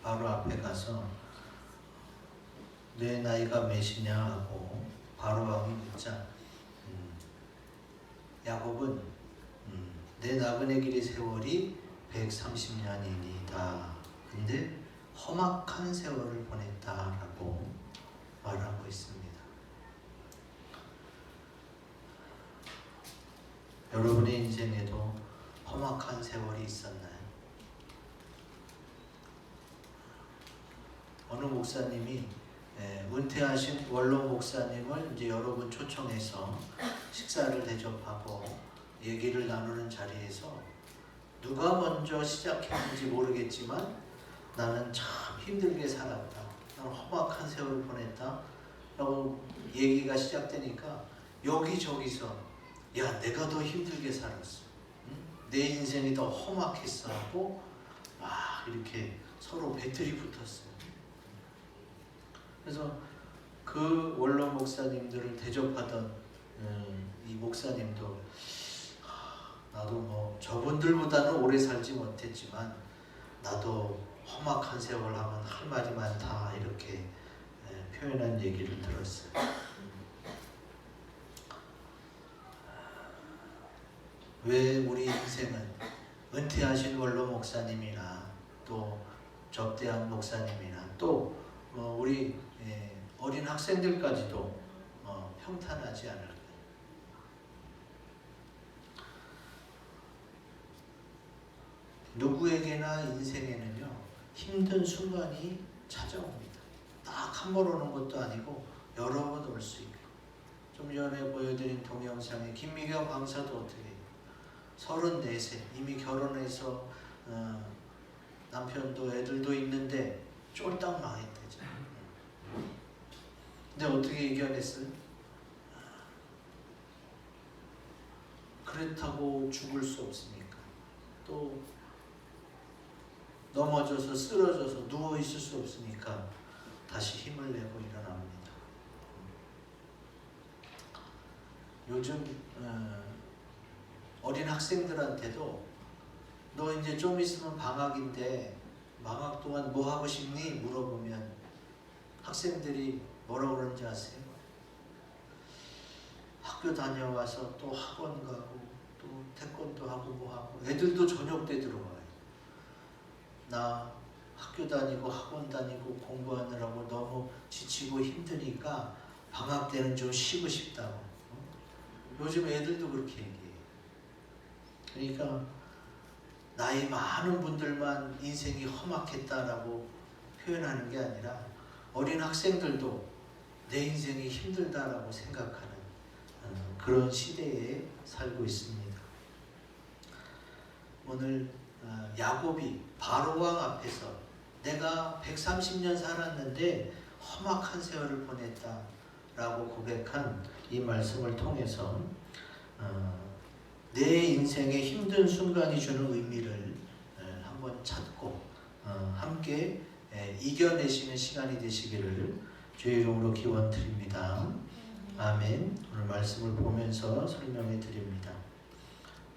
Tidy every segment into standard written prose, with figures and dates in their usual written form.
바로 앞에 가서 내 나이가 몇이냐 하고 바로 왕이 묻자 야곱은 내 나그네 길의 세월이 130년이니다. 근데 험악한 세월을 보냈다라고 말하고 있습니다. 여러분의 인생에도 험악한 세월이 있었나요? 어느 목사님이 은퇴하신 원로 목사님을 이제 여러분 초청해서 식사를 대접하고 얘기를 나누는 자리에서 누가 먼저 시작했는지 모르겠지만 나는 참 힘들게 살았다. 나는 험악한 세월을 보냈다. 라고 얘기가 시작되니까 여기저기서 야 내가 더 힘들게 살았어. 응? 내 인생이 더 험악했어 하고 막 이렇게 서로 배틀이 붙었어요. 그래서 그 원로 목사님들을 대접하던 이 목사님도 나도 뭐 저분들보다는 오래 살지 못했지만 나도 험악한 세월 하면 할 말이 많다 이렇게 표현한 얘기를 들었어요. 왜 우리 인생은 은퇴하신 원로 목사님이나 또 접대한 목사님이나 또 우리 어린 학생들까지도 평탄하지 않을까? 누구에게나 인생에는요 힘든 순간이 찾아옵니다. 딱 한 번 오는 것도 아니고 여러 번 올 수 있고, 좀 전에 보여드린 동영상에 김미경 강사도 어떻게 해요? 34세 이미 결혼해서 남편도 애들도 있는데 쫄딱 망했대죠. 근데 어떻게 이겨냈어요? 그렇다고 죽을 수 없으니까 또 넘어져서 쓰러져서 누워 있을 수 없으니까 다시 힘을 내고 일어납니다. 요즘 어린 학생들한테도 너 이제 좀 있으면 방학인데 방학 동안 뭐 하고 싶니? 물어보면 학생들이 뭐라고 그러는지 아세요? 학교 다녀와서 또 학원 가고 또 태권도 하고 뭐 하고, 애들도 저녁 때 들어와요. 나 학교 다니고 학원 다니고 공부하느라고 너무 지치고 힘드니까 방학 때는 좀 쉬고 싶다고. 요즘 애들도 그렇게 얘기해요. 그러니까 나이 많은 분들만 인생이 험악했다라고 표현하는 게 아니라 어린 학생들도 내 인생이 힘들다라고 생각하는 그런 시대에 살고 있습니다. 오늘 야곱이 바로왕 앞에서 내가 130년 살았는데 험악한 세월을 보냈다라고 고백한 이 말씀을 통해서 내 인생의 힘든 순간이 주는 의미를 한번 찾고 함께 이겨내시는 시간이 되시기를 주의 이름으로 기원드립니다. 아멘. 오늘 말씀을 보면서 설명해 드립니다.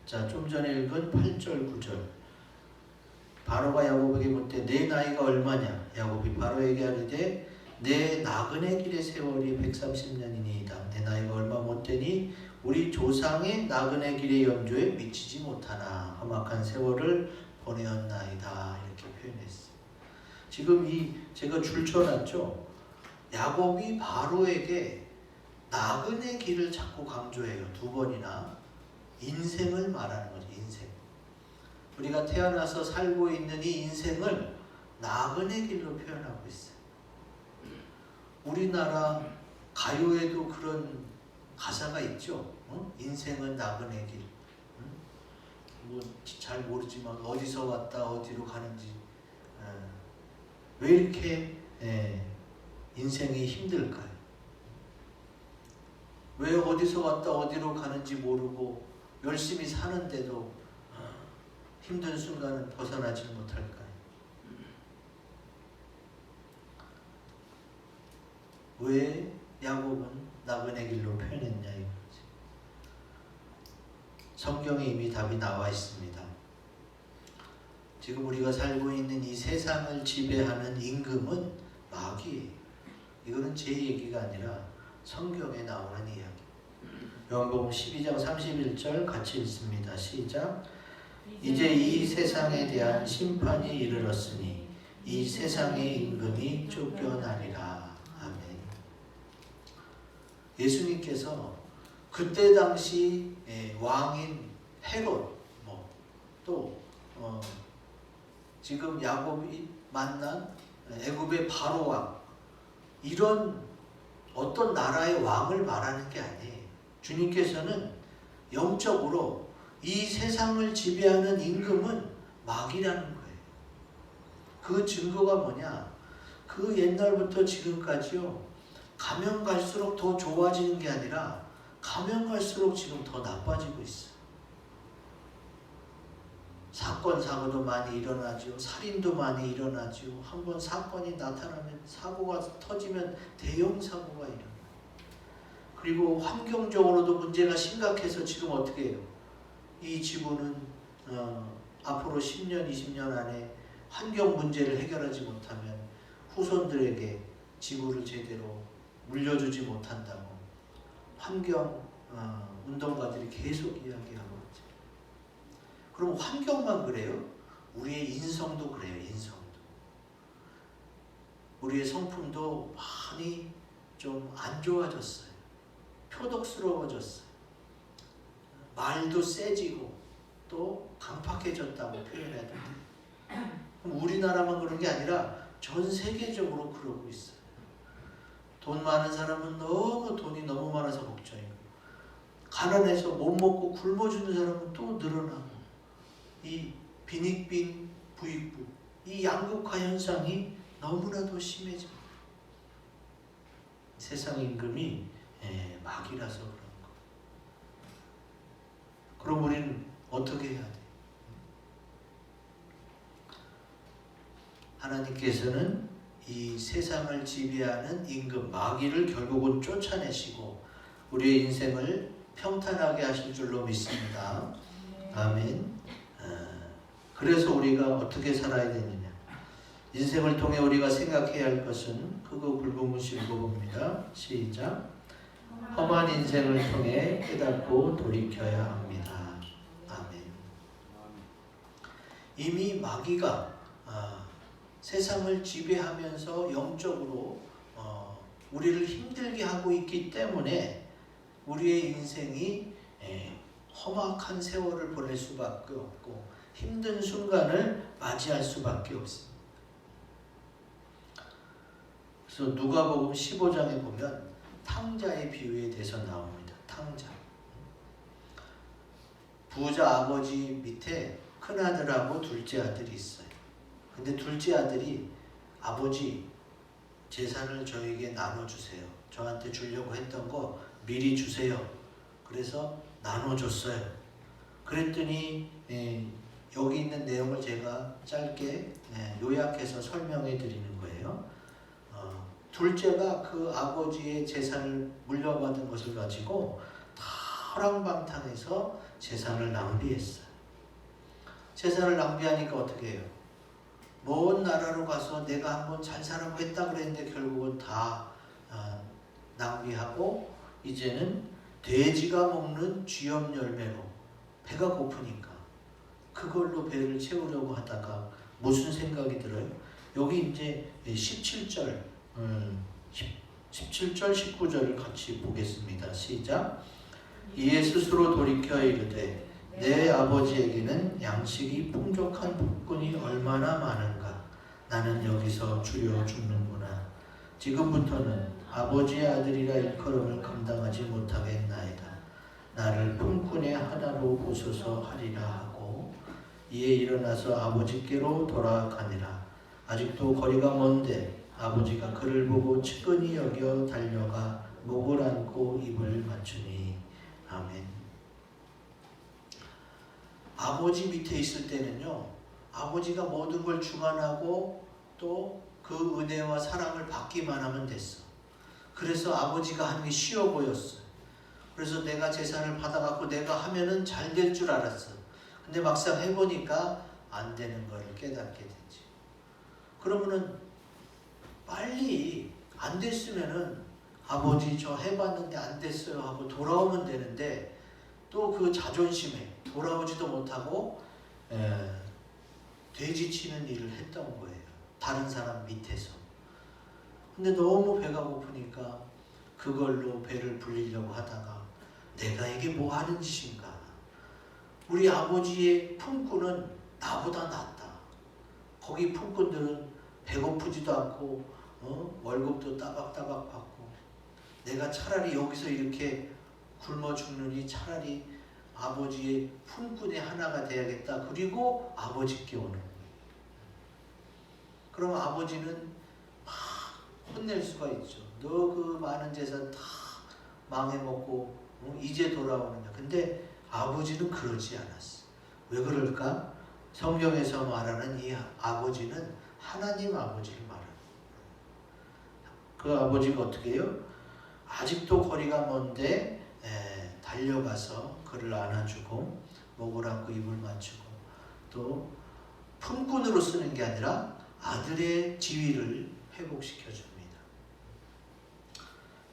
자, 좀 전에 읽은 8절 9절. 바로가 야곱에게 묻되 내 나이가 얼마냐? 야곱이 바로에게 하리되 내 나그네 길의 세월이 130년이니이다. 내 나이가 얼마 못되니 우리 조상의 나그네 길의 연조에 미치지 못하나 험악한 세월을 보내었나이다. 이렇게 표현했어요. 지금 제가 줄쳐놨죠. 야곱이 바로에게 나그네 길을 자꾸 강조해요. 두 번이나. 인생을 말하는 거죠. 인생. 우리가 태어나서 살고 있는 이 인생을 나그네 길로 표현하고 있어요. 우리나라 가요에도 그런 가사가 있죠. 인생은 나그네 길. 뭐 잘 모르지만 어디서 왔다 어디로 가는지. 왜 이렇게 인생이 힘들까요? 왜 어디서 왔다 어디로 가는지 모르고 열심히 사는데도 힘든 순간은 벗어나지 못할까요? 왜 야곱은 나그네 길로 표현했냐 이거지. 성경에 이미 답이 나와 있습니다. 지금 우리가 살고 있는 이 세상을 지배하는 임금은 마귀예요. 이거는 제 얘기가 아니라 성경에 나오는 이야기. 요한복음 12장 31절 같이 읽습니다. 시작. 이제 이 세상에 대한 심판이 이르렀으니 이 세상의 임금이 쫓겨나리라. 아멘. 예수님께서 그때 당시 왕인 헤롯, 또 지금 야곱이 만난 애굽의 바로 왕, 이런 어떤 나라의 왕을 말하는 게 아니에요. 주님께서는 영적으로 이 세상을 지배하는 임금은 마귀라는 거예요. 그 증거가 뭐냐? 그 옛날부터 지금까지요, 가면 갈수록 더 좋아지는 게 아니라 가면 갈수록 지금 더 나빠지고 있어요. 사건 사고도 많이 일어나죠. 살인도 많이 일어나죠. 한번 사건이 나타나면, 사고가 터지면 대형 사고가 일어나요. 그리고 환경적으로도 문제가 심각해서 지금 어떻게 해요? 이 지구는 앞으로 10년, 20년 안에 환경 문제를 해결하지 못하면 후손들에게 지구를 제대로 물려주지 못한다고 환경 운동가들이 계속 이야기하고 있죠. 그럼 환경만 그래요? 우리의 인성도 그래요. 인성도. 우리의 성품도 많이 좀 안 좋아졌어요. 표독스러워졌어요. 말도 세지고 또 강팍해졌다고 표현해야 됩니다. 그럼 우리나라만 그런 게 아니라 전 세계적으로 그러고 있어요. 돈 많은 사람은 돈이 너무 많아서 걱정이고, 가난해서 못 먹고 굶어 죽는 사람은 또 늘어나고, 이 빈익빈 부익부, 이 양극화 현상이 너무나도 심해집니다. 세상 임금이 마귀라서 그런 거. 그럼 우리는 어떻게 해야 돼? 하나님께서는 이 세상을 지배하는 임금 마귀를 결국은 쫓아내시고 우리의 인생을 평탄하게 하실 줄로 믿습니다. 아멘. 그래서 우리가 어떻게 살아야 되느냐? 인생을 통해 우리가 생각해야 할 것은 그거 굵은글씨 읽어봅니다. 시작. 험한 인생을 통해 깨닫고 돌이켜야 합니다. 아멘. 이미 마귀가 세상을 지배하면서 영적으로 우리를 힘들게 하고 있기 때문에 우리의 인생이 험악한 세월을 보낼 수밖에 없고 힘든 순간을 맞이할 수밖에 없습니다. 그래서 누가복음 15장에 보면 탕자의 비유에 대해서 나옵니다. 탕자. 부자 아버지 밑에 큰아들하고 둘째 아들이 있어요. 근데 둘째 아들이 아버지 재산을 저에게 나눠주세요. 저한테 주려고 했던 거 미리 주세요. 그래서 나눠줬어요. 그랬더니 여기 있는 내용을 제가 짧게 요약해서 설명해 드리는 거예요. 둘째가 그 아버지의 재산을 물려받은 것을 가지고 허랑방탕해서 재산을 낭비했어요. 재산을 낭비하니까 어떻게 해요? 먼 나라로 가서 내가 한번 잘 살라고 했다 그랬는데 결국은 다 낭비하고 이제는 돼지가 먹는 쥐염 열매로 배가 고프니까 그걸로 배를 채우려고 하다가 무슨 생각이 들어요? 여기 이제 17절 19절을 같이 보겠습니다. 시작. 이에 스스로 돌이켜 이르되 내 아버지에게는 양식이 풍족한 복군이 얼마나 많은가. 나는 여기서 주려 죽는구나. 지금부터는 아버지의 아들이라 일컬음을 감당하지 못하겠나이다. 나를 품꾼의 하나로 보소서 하리라 하고 이에 일어나서 아버지께로 돌아가니라. 아직도 거리가 먼데 아버지가 그를 보고 측은히 여겨 달려가 목을 안고 입을 맞추니. 아멘. 아버지 밑에 있을 때는요, 아버지가 모든 걸 주관하고 또 그 은혜와 사랑을 받기만 하면 됐어. 그래서 아버지가 하는 게 쉬워 보였어. 그래서 내가 재산을 받아갖고 내가 하면은 잘 될 줄 알았어. 근데 막상 해보니까 안 되는 것을 깨닫게 되지. 그러면은 빨리 안 됐으면은 아버지 저 해봤는데 안 됐어요 하고 돌아오면 되는데 또 그 자존심에 돌아오지도 못하고 돼지치는 일을 했던 거예요. 다른 사람 밑에서. 근데 너무 배가 고프니까 그걸로 배를 불리려고 하다가 내가 이게 뭐 하는 짓인가. 우리 아버지의 품꾼은 나보다 낫다. 거기 품꾼들은 배고프지도 않고 월급도 따박따박 받고 내가 차라리 여기서 이렇게 굶어 죽느니 차라리 아버지의 품꾼의 하나가 돼야겠다. 그리고 아버지께 오는 거예요. 그럼 아버지는 막 혼낼 수가 있죠. 너 그 많은 재산 다 망해먹고 이제 돌아오느냐. 근데 아버지는 그러지 않았어. 왜 그럴까? 성경에서 말하는 이 아버지는 하나님 아버지를 말합니다. 그 아버지가 어떻게 해요? 아직도 거리가 먼데 달려가서 그를 안아주고 목을 안고 입을 맞추고 또 품꾼으로 쓰는 게 아니라 아들의 지위를 회복시켜 줍니다.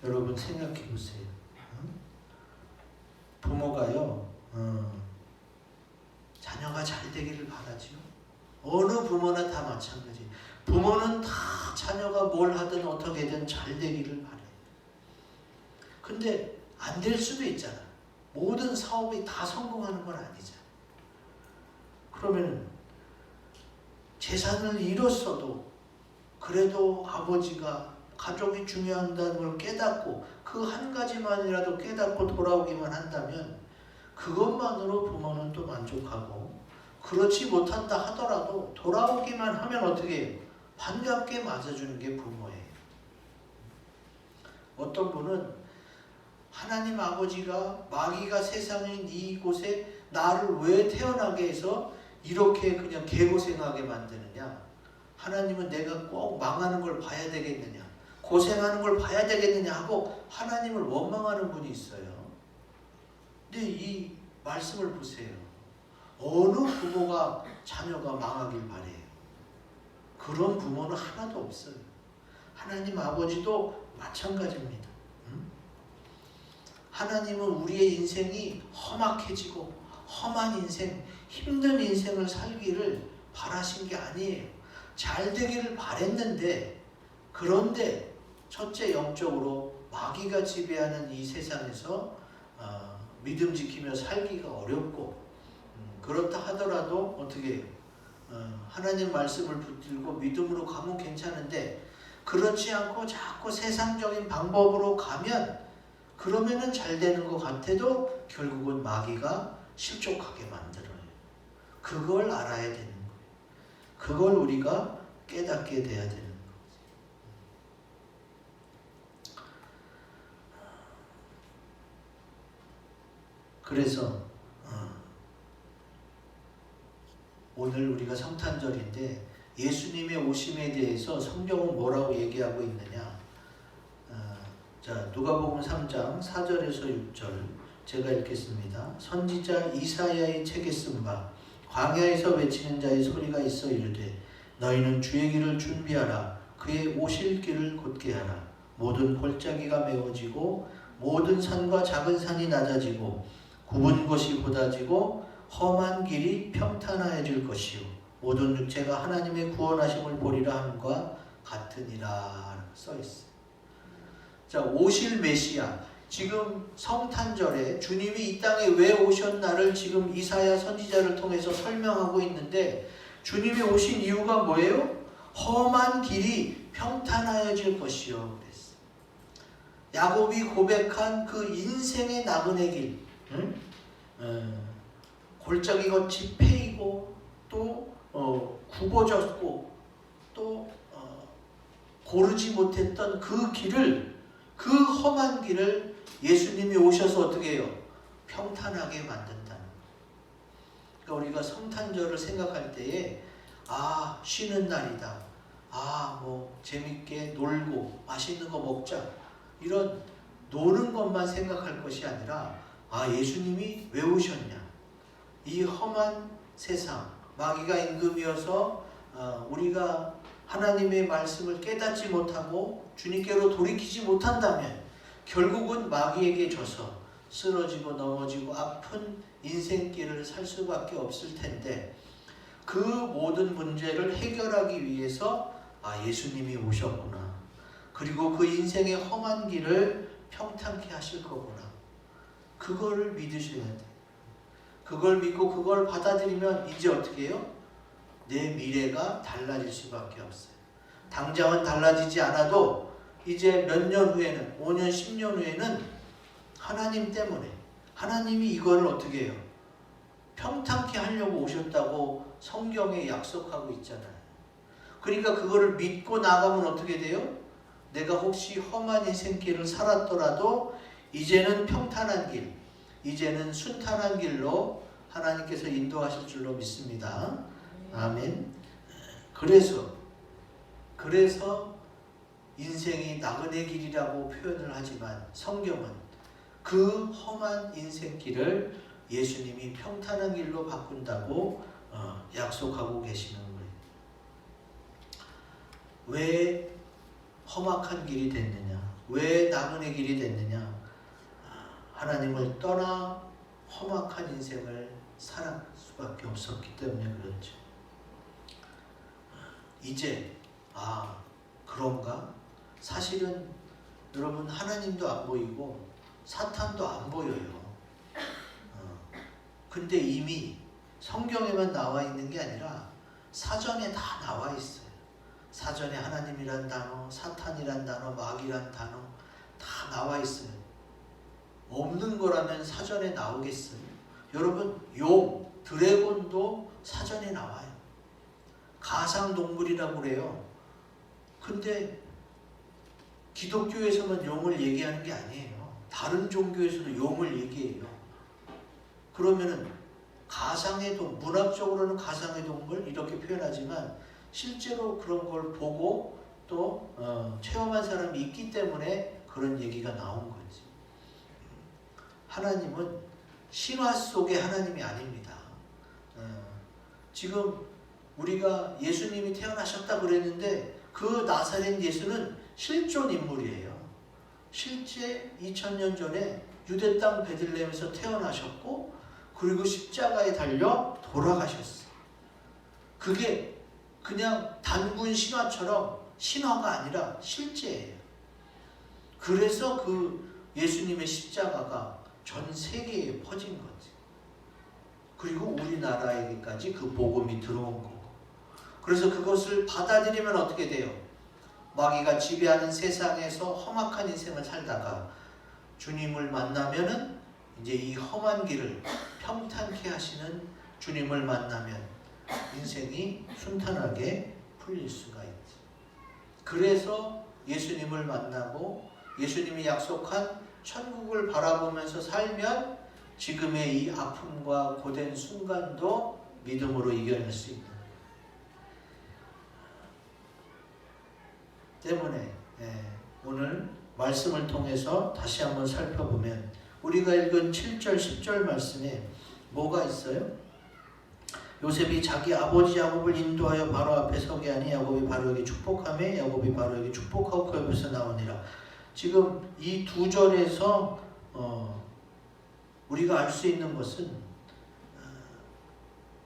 여러분 생각해 보세요. 부모가요 자녀가 잘 되기를 바라죠. 어느 부모나 다 마찬가지. 부모는 다 자녀가 뭘 하든 어떻게든 잘 되기를 바래요. 근데 안 될 수도 있잖아. 모든 사업이 다 성공하는 건 아니잖아. 그러면 재산을 잃었어도 그래도 아버지가 가족이 중요하다는 걸 깨닫고 그 한 가지만이라도 깨닫고 돌아오기만 한다면 그것만으로 부모는 또 만족하고, 그렇지 못한다 하더라도 돌아오기만 하면 어떻게 해요? 반갑게 맞아주는 게 부모예요. 어떤 분은 하나님 아버지가 마귀가 세상인 이곳에 나를 왜 태어나게 해서 이렇게 그냥 개고생하게 만드느냐? 하나님은 내가 꼭 망하는 걸 봐야 되겠느냐? 고생하는 걸 봐야 되겠느냐 하고 하나님을 원망하는 분이 있어요. 근데 이 말씀을 보세요. 어느 부모가 자녀가 망하길 바래요? 그런 부모는 하나도 없어요. 하나님 아버지도 마찬가지입니다. 하나님은 우리의 인생이 험악해지고 험한 인생, 힘든 인생을 살기를 바라신 게 아니에요. 잘 되기를 바랬는데, 그런데 첫째 영적으로 마귀가 지배하는 이 세상에서 믿음 지키며 살기가 어렵고, 그렇다 하더라도 어떻게 해요? 하나님 말씀을 붙들고 믿음으로 가면 괜찮은데 그렇지 않고 자꾸 세상적인 방법으로 가면 그러면은 잘 되는 것 같아도 결국은 마귀가 실족하게 만들어요. 그걸 알아야 되는 거예요. 그걸 우리가 깨닫게 돼야 되는 거예요. 그래서 오늘 우리가 성탄절인데 예수님의 오심에 대해서 성경은 뭐라고 얘기하고 있느냐? 자, 누가복음 3장 4절에서 6절 제가 읽겠습니다. 선지자 이사야의 책에 쓴 바 광야에서 외치는 자의 소리가 있어 이르되 너희는 주의 길을 준비하라. 그의 오실 길을 곧게 하라. 모든 골짜기가 메워지고 모든 산과 작은 산이 낮아지고 굽은 곳이 곧아지고 험한 길이 평탄하여질 것이요 모든 육체가 하나님의 구원하심을 보리라 함과 같으니라 써 있어요. 자, 오실 메시아, 지금 성탄절에 주님이 이 땅에 왜 오셨나를 지금 이사야 선지자를 통해서 설명하고 있는데, 주님이 오신 이유가 뭐예요? 험한 길이 평탄하여질 것이요 그랬어요. 야곱이 고백한 그 인생의 나그네 길, 골짜기 걷이 패이고 또 굽어졌고 또 고르지 못했던 그 길을, 그 험한 길을 예수님이 오셔서 어떻게 해요? 평탄하게 만든다는 거예요. 그러니까 우리가 성탄절을 생각할 때에 쉬는 날이다. 뭐 재밌게 놀고 맛있는 거 먹자. 이런 노는 것만 생각할 것이 아니라 예수님이 왜 오셨냐? 이 험한 세상, 마귀가 임금이어서 우리가 하나님의 말씀을 깨닫지 못하고 주님께로 돌이키지 못한다면 결국은 마귀에게 져서 쓰러지고 넘어지고 아픈 인생길을 살 수밖에 없을 텐데, 그 모든 문제를 해결하기 위해서 예수님이 오셨구나. 그리고 그 인생의 험한 길을 평탄케 하실 거구나. 그거를 믿으셔야 돼. 그걸 믿고 그걸 받아들이면 이제 어떻게 해요? 내 미래가 달라질 수밖에 없어요. 당장은 달라지지 않아도 이제 몇 년 후에는, 5년, 10년 후에는 하나님 때문에, 하나님이 이거를 어떻게 해요? 평탄케 하려고 오셨다고 성경에 약속하고 있잖아요. 그러니까 그거를 믿고 나가면 어떻게 돼요? 내가 혹시 험한 인생길을 살았더라도 이제는 평탄한 길, 이제는 순탄한 길로 하나님께서 인도하실 줄로 믿습니다. 아멘. 그래서 인생이 나그네 길이라고 표현을 하지만 성경은 그 험한 인생길을 예수님이 평탄한 길로 바꾼다고 약속하고 계시는 거예요. 왜 험악한 길이 됐느냐? 왜 나그네 길이 됐느냐? 하나님을 떠나 험악한 인생을 살아갈 수밖에 없었기 때문에 그렇죠. 이제 그런가? 사실은 여러분, 하나님도 안 보이고 사탄도 안 보여요. 근데 이미 성경에만 나와 있는 게 아니라 사전에 다 나와 있어요. 사전에 하나님이란 단어, 사탄이란 단어, 마귀란 단어 다 나와 있어요. 없는 거라면 사전에 나오겠어요. 여러분, 용, 드래곤도 사전에 나와요. 가상동물이라고 그래요. 근데 기독교에서만 용을 얘기하는 게 아니에요. 다른 종교에서도 용을 얘기해요. 그러면은 가상의 동물, 문학적으로는 가상의 동물 이렇게 표현하지만 실제로 그런 걸 보고 또 체험한 사람이 있기 때문에 그런 얘기가 나온 거지. 하나님은 신화 속의 하나님이 아닙니다. 지금 우리가 예수님이 태어나셨다 그랬는데 그 나사렛 예수는 실존 인물이에요. 실제 2000년 전에 유대 땅 베들레헴에서 태어나셨고 그리고 십자가에 달려 돌아가셨어요. 그게 그냥 단군 신화처럼 신화가 아니라 실제예요. 그래서 그 예수님의 십자가가 전 세계에 퍼진 거지. 그리고 우리나라에게까지 그 복음이 들어온 거고. 그래서 그것을 받아들이면 어떻게 돼요? 마귀가 지배하는 세상에서 험악한 인생을 살다가 주님을 만나면은 이제 이 험한 길을 평탄케 하시는 주님을 만나면 인생이 순탄하게 풀릴 수가 있지. 그래서 예수님을 만나고 예수님이 약속한 천국을 바라보면서 살면 지금의 이 아픔과 고된 순간도 믿음으로 이겨낼 수 있는 때문에 오늘 말씀을 통해서 다시 한번 살펴보면 우리가 읽은 7절 10절 말씀에 뭐가 있어요? 요셉이 자기 아버지 야곱을 인도하여 바로 앞에 서게 하니 야곱이 바로에게 축복하며 야곱이 바로에게 축복하고 그 옆에서 나오니라. 지금 이 두 절에서 우리가 알 수 있는 것은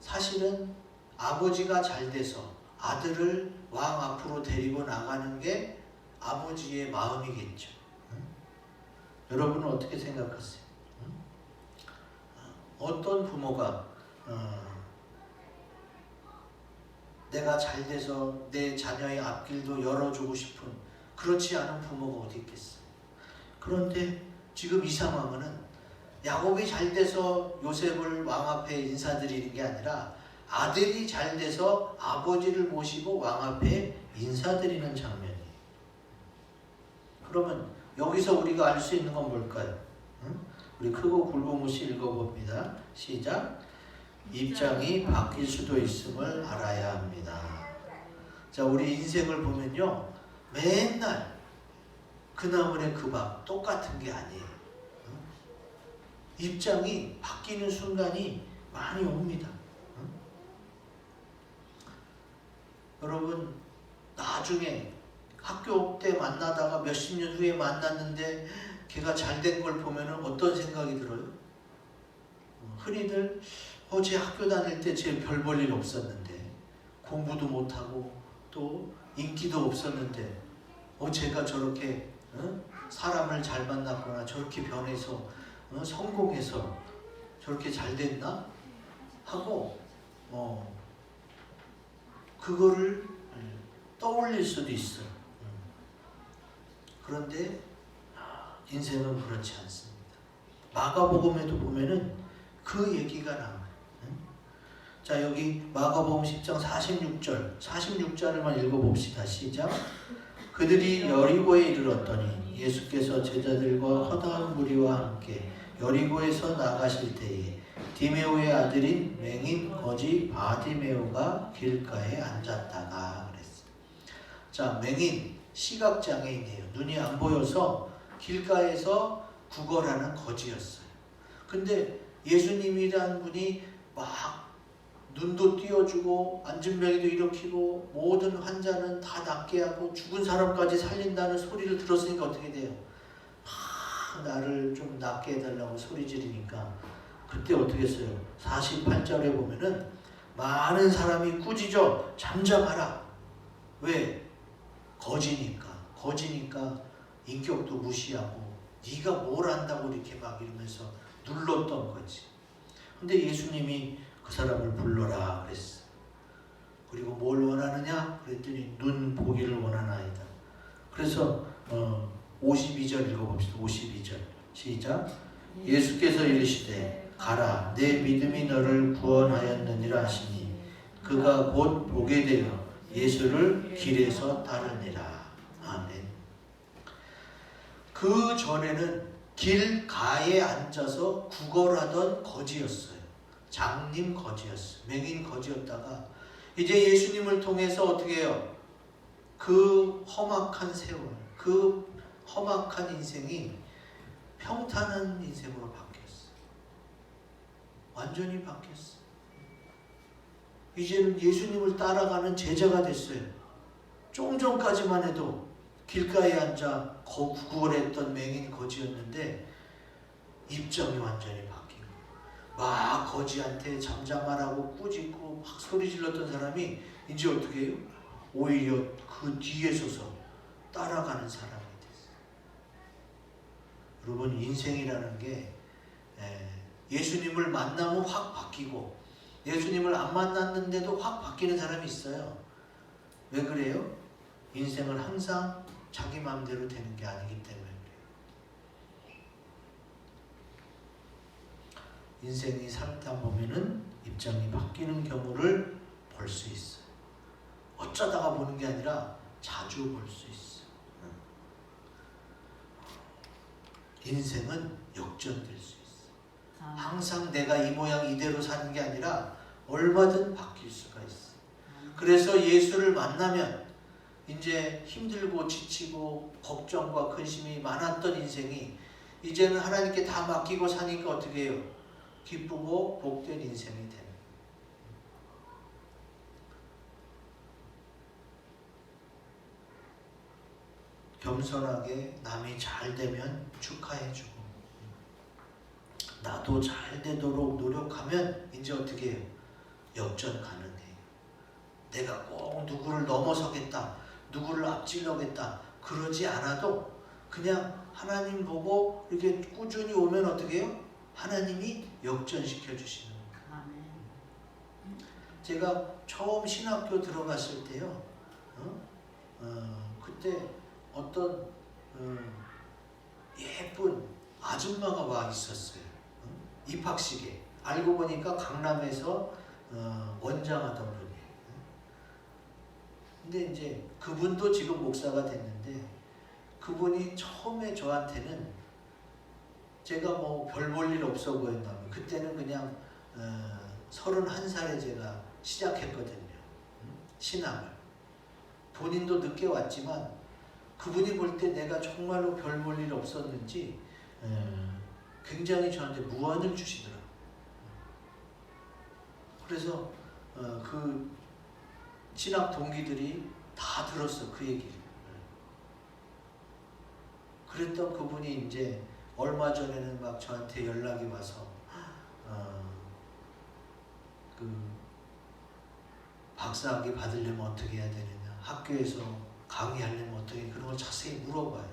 사실은 아버지가 잘 돼서 아들을 왕 앞으로 데리고 나가는 게 아버지의 마음이겠죠. 여러분은 어떻게 생각하세요? 어떤 부모가 내가 잘 돼서 내 자녀의 앞길도 열어주고 싶은 그렇지 않은 부모가 어디 있겠어요? 그런데 지금 이 상황은 야곱이 잘 돼서 요셉을 왕 앞에 인사드리는 게 아니라 아들이 잘 돼서 아버지를 모시고 왕 앞에 인사드리는 장면이에요. 그러면 여기서 우리가 알 수 있는 건 뭘까요? 우리 크고 굵은 글씨 읽어봅니다. 시작. 입장이 바뀔 수도 있음을 알아야 합니다. 자, 우리 인생을 보면요, 맨날 그 나물의 그 밥 똑같은 게 아니에요. 입장이 바뀌는 순간이 많이 옵니다. 여러분 나중에 학교 때 만나다가 몇십 년 후에 만났는데 걔가 잘 된 걸 보면 어떤 생각이 들어요? 흔히들 제 학교 다닐 때 쟤 별 볼 일 없었는데 공부도 못하고 또 인기도 없었는데 쟤가 저렇게 사람을 잘 만났거나 저렇게 변해서 성공해서 저렇게 잘 됐나? 하고 그거를 떠올릴 수도 있어요. 그런데 인생은 그렇지 않습니다. 마가복음에도 보면은 그 얘기가 나와요. 자, 여기 마가복음 10장 46절만 읽어봅시다. 시작. 그들이 여리고에 이르렀더니 예수께서 제자들과 허다한 무리와 함께 여리고에서 나가실 때에 디메오의 아들인 맹인 거지 바디메오가 길가에 앉았다가 그랬어요. 자, 맹인 시각장애인이에요. 눈이 안 보여서 길가에서 구걸하는 거지였어요. 근데 예수님이라는 분이 막 눈도 띄워주고 안진병이도 일으키고 모든 환자는 다 낫게 하고 죽은 사람까지 살린다는 소리를 들었으니까 어떻게 돼요? 나를 좀 낫게 해달라고 소리 지르니까 그때 어떻게 했어요? 48절에 보면은 많은 사람이 꾸짖어 잠잠하라. 왜? 거지니까 인격도 무시하고 네가 뭘 안다고 이렇게 막 이러면서 눌렀던 거지. 근데 예수님이 그 사람을 불러라 그랬어. 그리고 뭘 원하느냐? 그랬더니 눈 보기를 원하나이다. 그래서 52절 읽어봅시다. 52절 시작. 예수께서 이르시되 가라 내 믿음이 너를 구원하였느니라 하시니 그가 곧 보게 되어 예수를 길에서 따르니라. 아멘. 그 전에는 길가에 앉아서 구걸하던 거지였어요. 장님 거지였어요. 맹인 거지였다가 이제 예수님을 통해서 어떻게 해요? 그 험악한 세월, 그 험악한 인생이 평탄한 인생으로 바뀌었어요. 완전히 바뀌었어요. 이제는 예수님을 따라가는 제자가 됐어요. 좀 전까지만 해도 길가에 앉아 구걸했던 맹인 거지였는데 입장이 완전히 바뀐 거예요. 막 거지한테 잠잠하라고 꾸짖고 막 소리 질렀던 사람이 이제 어떻게 해요? 오히려 그 뒤에 서서 따라가는 사람이 됐어요. 여러분 인생이라는 게 예수님을 만나면 확 바뀌고 예수님을 안 만났는데도 확 바뀌는 사람이 있어요. 왜 그래요? 인생은 항상 자기 마음대로 되는 게 아니기 때문에 그래요. 인생이 살다 보면은 입장이 바뀌는 경우를 볼 수 있어요. 어쩌다가 보는 게 아니라 자주 볼 수 있어요. 인생은 역전될 수 있어요. 항상 내가 이 모양 이대로 사는 게 아니라 얼마든 바뀔 수가 있어요. 그래서 예수를 만나면 이제 힘들고 지치고 걱정과 근심이 많았던 인생이 이제는 하나님께 다 맡기고 사니까 어떻게 해요? 기쁘고 복된 인생이 되는 거예요. 겸손하게 남이 잘 되면 축하해주고 나도 잘 되도록 노력하면 이제 어떻게 해요? 역전 가능해요. 내가 꼭 누구를 넘어서겠다, 누구를 앞질러겠다 그러지 않아도 그냥 하나님 보고 이렇게 꾸준히 오면 어떻게 해요? 하나님이 역전시켜 주시는 거예요. 제가 처음 신학교 들어갔을 때요, 그때 어떤 예쁜 아줌마가 와 있었어요. 입학식에. 알고 보니까 강남에서 원장하던 분이에요. 근데 이제 그분도 지금 목사가 됐는데 그분이 처음에 저한테는 제가 뭐 별 볼 일 없어 보였나요? 그때는 그냥 31살에 제가 시작했거든요. 신앙을. 본인도 늦게 왔지만 그분이 볼 때 내가 정말로 별 볼 일 없었는지 굉장히 저한테 무안을 주시더라고요. 그래서 그 신학 동기들이 다 들었어, 그 얘기를. 그랬던 그분이 이제 얼마 전에는 막 저한테 연락이 와서 그 박사학위 받으려면 어떻게 해야 되느냐, 학교에서 강의하려면 어떻게, 그런 걸 자세히 물어봐요.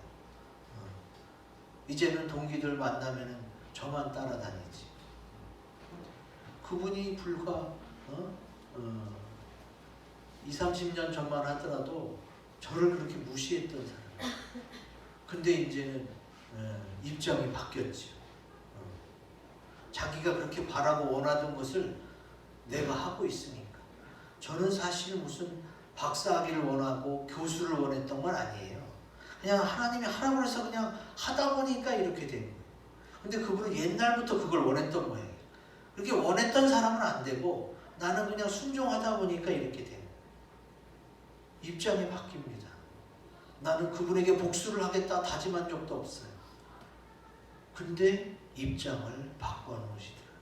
이제는 동기들 만나면은 저만 따라다니지. 그분이 불과 20-30년 전만 하더라도 저를 그렇게 무시했던 사람. 근데 이제는 입장이 바뀌었죠. 자기가 그렇게 바라고 원하던 것을 내가 하고 있으니까. 저는 사실 무슨 박사학위를 원하고 교수를 원했던 건 아니에요. 그냥 하나님이 하라고 해서 그냥 하다 보니까 이렇게 된 거예요. 근데 그분은 옛날부터 그걸 원했던 거예요. 그렇게 원했던 사람은 안 되고 나는 그냥 순종하다 보니까 이렇게 된 거예요. 입장이 바뀝니다. 나는 그분에게 복수를 하겠다 다짐한 적도 없어요. 근데 입장을 바꿔놓으시더라고요.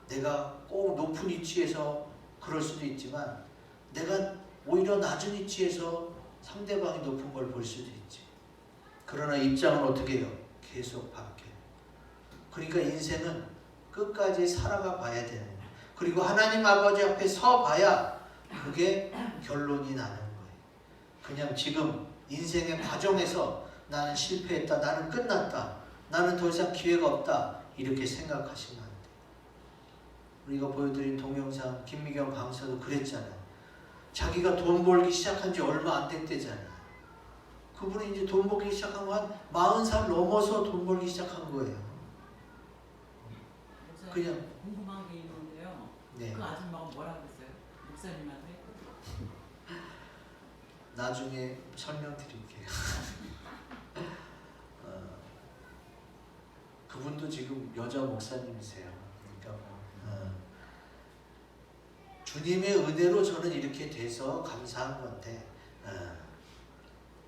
내가 꼭 높은 위치에서 그럴 수도 있지만 내가 오히려 낮은 위치에서 상대방이 높은 걸 볼 수도 있지. 그러나 입장은 어떻게 해요? 계속 바뀌어요. 그러니까 인생은 끝까지 살아가 봐야 되는 거예요. 그리고 하나님 아버지 앞에 서 봐야 그게 결론이 나는 거예요. 그냥 지금 인생의 과정에서 나는 실패했다, 나는 끝났다, 나는 더 이상 기회가 없다, 이렇게 생각하시면 안 돼요. 우리가 보여드린 동영상 김미경 강사도 그랬잖아요. 자기가 돈 벌기 시작한 지 얼마 안 됐대잖아요. 그분이 이제 돈 벌기 시작한 거 한 40살 넘어서 돈 벌기 시작한 거예요. 그냥 궁금한 게 있는데요. 네. 그 아줌마가 뭐라고 했어요? 목사님한테? 나중에 설명드릴게요. 그분도 지금 여자 목사님이세요. 그러니까 주님의 은혜로 저는 이렇게 돼서 감사한 건데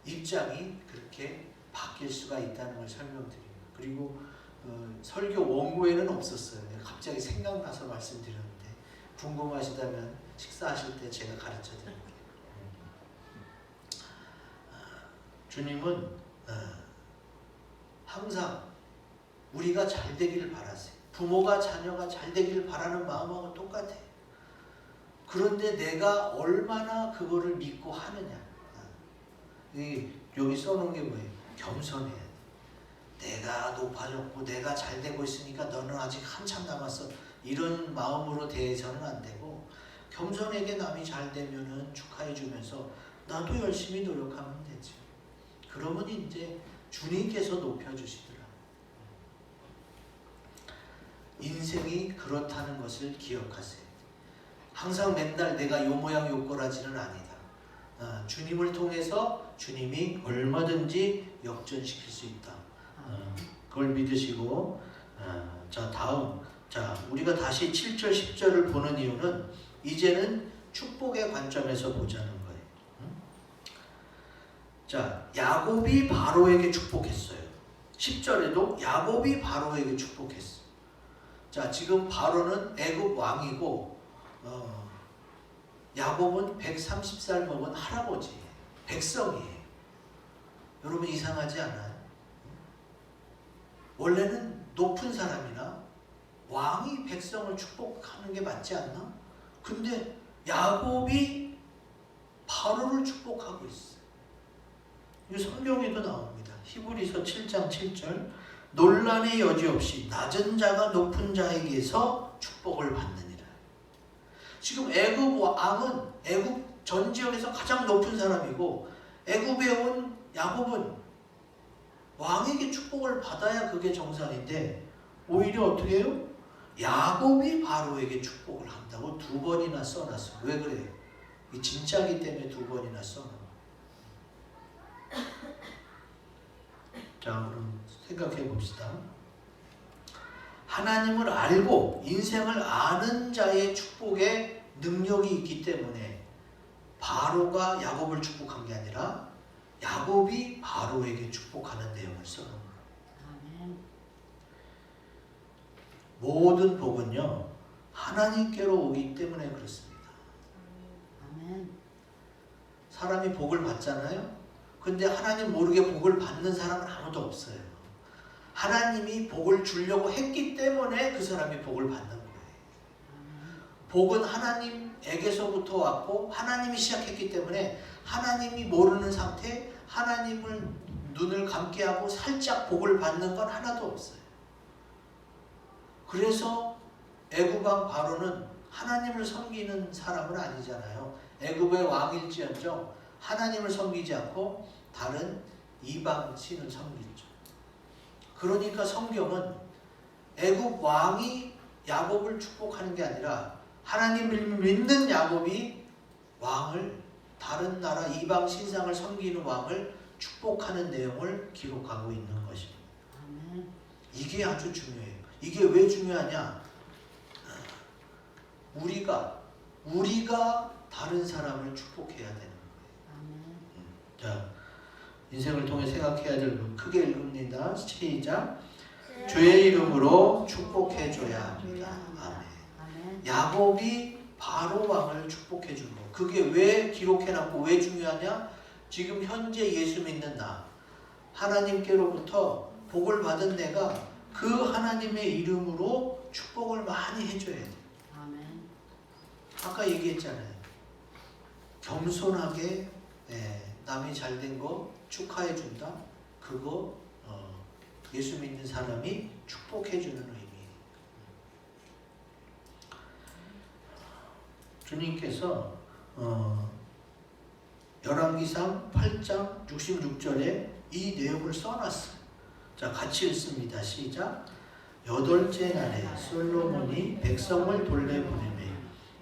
입장이 그렇게 바뀔 수가 있다는 걸 설명드립니다. 그리고 설교 원고에는 없었어요. 갑자기 생각나서 말씀드렸는데 궁금하시다면 식사하실 때 제가 가르쳐 드릴게요. 주님은 항상 우리가 잘 되기를 바라세요. 부모가 자녀가 잘 되기를 바라는 마음하고 똑같아요. 그런데 내가 얼마나 그거를 믿고 하느냐. 여기 써놓은 게 뭐예요? 겸손해야 돼. 내가 높아졌고 내가 잘 되고 있으니까 너는 아직 한참 남았어, 이런 마음으로 대해서는 안 되고, 겸손하게 남이 잘 되면은 축하해 주면서 나도 열심히 노력하면 되죠. 그러면 이제 주님께서 높여주시더라. 인생이 그렇다는 것을 기억하세요. 항상 맨날 내가 요 모양 요 꼴하지는 아니다. 주님을 통해서 주님이 얼마든지 역전시킬 수 있다. 그걸 믿으시고, 자 다음, 자 우리가 다시 7절 10절을 보는 이유는 이제는 축복의 관점에서 보자는 거예요. 자, 야곱이 바로에게 축복했어요. 10절에도 야곱이 바로에게 축복했어요. 자, 지금 바로는 애굽 왕이고 야곱은 130살 먹은 할아버지예요. 백성이에요. 여러분 이상하지 않아요? 원래는 높은 사람이나 왕이 백성을 축복하는 게 맞지 않나? 근데 야곱이 바로를 축복하고 있어요. 이 성경에도 나옵니다. 히브리서 7장 7절, 논란의 여지 없이 낮은 자가 높은 자에게서 축복을 받느니라. 지금 애굽 왕은 애굽 전 지역에서 가장 높은 사람이고, 애굽에 온 야곱은 왕에게 축복을 받아야 그게 정상인데 오히려 어떻게 해요? 야곱이 바로에게 축복을 한다고 2번이나 써놨어요. 왜 그래요? 이 진짜기 때문에 2번이나 써놓은. 자, 그럼 생각해 봅시다. 하나님을 알고 인생을 아는 자의 축복에 능력이 있기 때문에 바로가 야곱을 축복한 게 아니라 야곱이 바로에게 축복하는 내용을 써놓은 거예요. 모든 복은요 하나님께로 오기 때문에 그렇습니다. 아멘. 사람이 복을 받잖아요. 근데 하나님 모르게 복을 받는 사람은 아무도 없어요. 하나님이 복을 주려고 했기 때문에 그 사람이 복을 받는 거예요. 복은 하나님에게서부터 왔고 하나님이 시작했기 때문에 하나님이 모르는 상태, 하나님을 눈을 감게 하고 살짝 복을 받는 건 하나도 없어요. 그래서 애굽왕 바로는 하나님을 섬기는 사람은 아니잖아요. 애굽의 왕일지언정 하나님을 섬기지 않고 다른 이방 신을 섬기죠. 그러니까 성경은 애굽 왕이 야곱을 축복하는 게 아니라 하나님을 믿는 야곱이 왕을, 다른 나라 이방 신상을 섬기는 왕을 축복하는 내용을 기록하고 있는 것입니다. 아멘. 이게 아주 중요해요. 이게 왜 중요하냐? 우리가 다른 사람을 축복해야 되는 거예요. 아멘. 자, 인생을 통해 생각해야 될 것 크게 읽습니다. 시작. 주의 이름으로 축복해줘야 합니다. 아멘. 아멘. 야곱이 바로 왕을 축복해 준 거. 그게 왜 기록해놨고 왜 중요하냐? 지금 현재 예수 믿는 나, 하나님께로부터 복을 받은 내가 그 하나님의 이름으로 축복을 많이 해줘야 돼. 아멘. 아까 얘기했잖아요. 겸손하게 남이 잘된 거 축하해 준다. 그거 예수 믿는 사람이 축복해 주는 의미예요. 주님께서 열왕기상 8장 66절에 이 내용을 써놨어요. 자, 같이 읽습니다. 시작. 8째 날에 솔로몬이 백성을 돌려보내매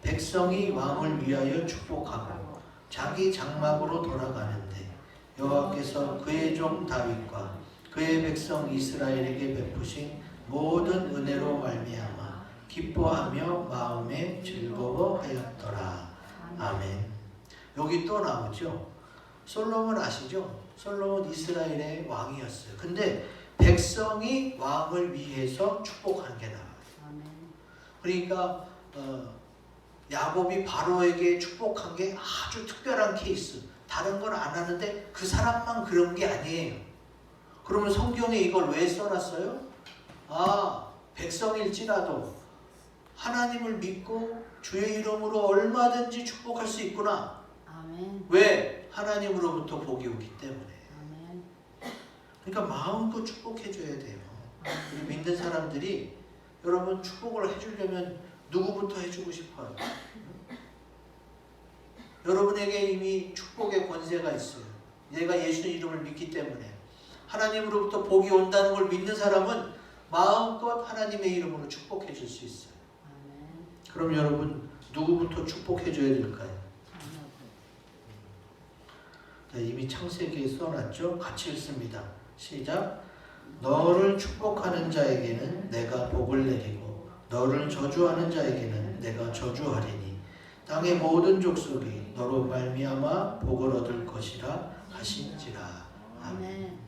백성이 왕을 위하여 축복하고 자기 장막으로 돌아가는데 여호와께서 그의 종 다윗과 그의 백성 이스라엘에게 베푸신 모든 은혜로 말미암아 기뻐하며 마음에 즐거워하였더라. 아멘. 여기 또 나오죠. 솔로몬 아시죠? 솔로몬 이스라엘의 왕이었어요. 근데 백성이 왕을 위해서 축복한 게 나와요. 아멘. 그러니까 야곱이 바로에게 축복한 게 아주 특별한 케이스. 다른 건 안 하는데 그 사람만 그런 게 아니에요. 그러면 성경에 이걸 왜 써놨어요? 백성일지라도 하나님을 믿고 주의 이름으로 얼마든지 축복할 수 있구나. 아멘. 왜? 하나님으로부터 복이 오기 때문에. 아멘. 그러니까 마음껏 축복해줘야 돼요. 우리 믿는 사람들이 여러분 축복을 해주려면 누구부터 해주고 싶어요? 여러분에게 이미 축복의 권세가 있어요. 내가 예수 이름을 믿기 때문에. 하나님으로부터 복이 온다는 걸 믿는 사람은 마음껏 하나님의 이름으로 축복해 줄 수 있어요. 아멘. 그럼 여러분 누구부터 축복해 줘야 될까요? 자, 이미 창세기에 써놨죠? 같이 읽습니다. 시작. 너를 축복하는 자에게는 내가 복을 내리고 너를 저주하는 자에게는 내가 저주하리니 땅의 모든 족속이 너로 말미암아 복을 얻을 것이라 하신지라. 아멘.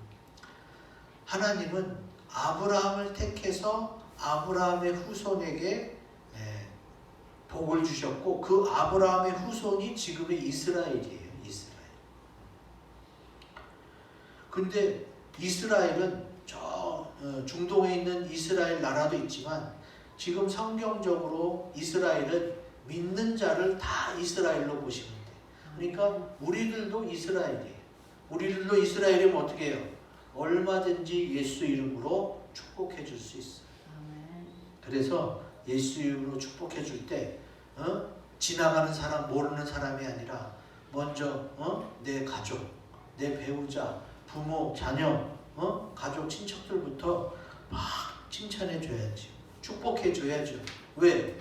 하나님은 아브라함을 택해서 아브라함의 후손에게 복을 주셨고 그 아브라함의 후손이 지금의 이스라엘이에요. 이스라엘. 근데 이스라엘은 저 중동에 있는 이스라엘 나라도 있지만 지금 성경적으로 이스라엘은 믿는 자를 다 이스라엘로 보시면 돼요. 그러니까 우리들도 이스라엘이에요. 우리들도 이스라엘이면 어떻게 해요? 얼마든지 예수 이름으로 축복해 줄 수 있어요. 아멘. 그래서 예수 이름으로 축복해 줄 때 지나가는 사람, 모르는 사람이 아니라 먼저 내 가족, 내 배우자, 부모, 자녀, 가족, 친척들부터 막 칭찬해 줘야지. 축복해 줘야죠. 왜?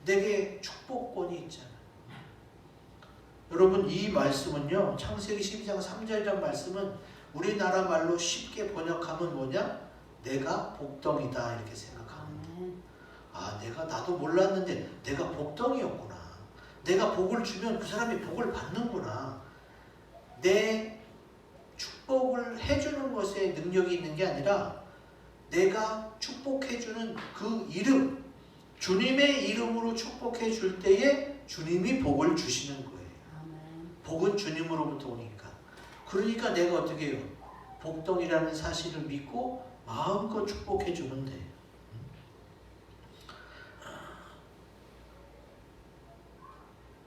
내게 축복권이 있잖아. 여러분 이 말씀은요. 창세기 12장 3절이라는 말씀은 우리나라 말로 쉽게 번역하면 뭐냐? 내가 복덩이다 이렇게 생각하면 나도 몰랐는데 내가 복덩이였구나. 내가 복을 주면 그 사람이 복을 받는구나. 내 축복을 해주는 것에 능력이 있는 게 아니라 내가 축복해주는 그 이름, 주님의 이름으로 축복해 줄 때에 주님이 복을 주시는 거예요. 아멘. 복은 주님으로부터 오니까. 그러니까 내가 어떻게 해요? 복덩이라는 사실을 믿고 마음껏 축복해 주면 돼요.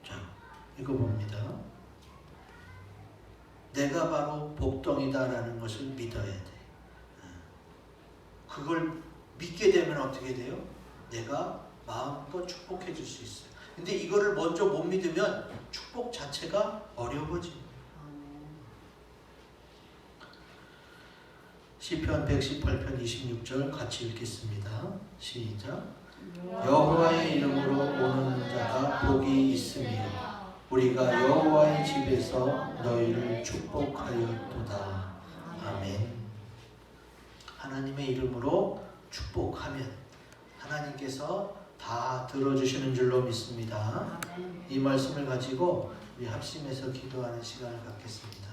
자, 이거 봅니다. 내가 바로 복덩이다라는 것을 믿어야 돼. 그걸 믿게 되면 어떻게 돼요? 내가 마음껏 축복해 줄 수 있어요. 근데 이거를 먼저 못 믿으면 축복 자체가 어려워집니다. 아멘. 시편 118편 26절 같이 읽겠습니다. 시작. 여호와의 이름으로 오는 자가 복이 있으며 우리가 여호와의 집에서 너희를 축복하였도다. 아멘. 하나님의 이름으로 축복하면 하나님께서 다 들어주시는 줄로 믿습니다. 아멘. 이 말씀을 가지고 우리 합심해서 기도하는 시간을 갖겠습니다.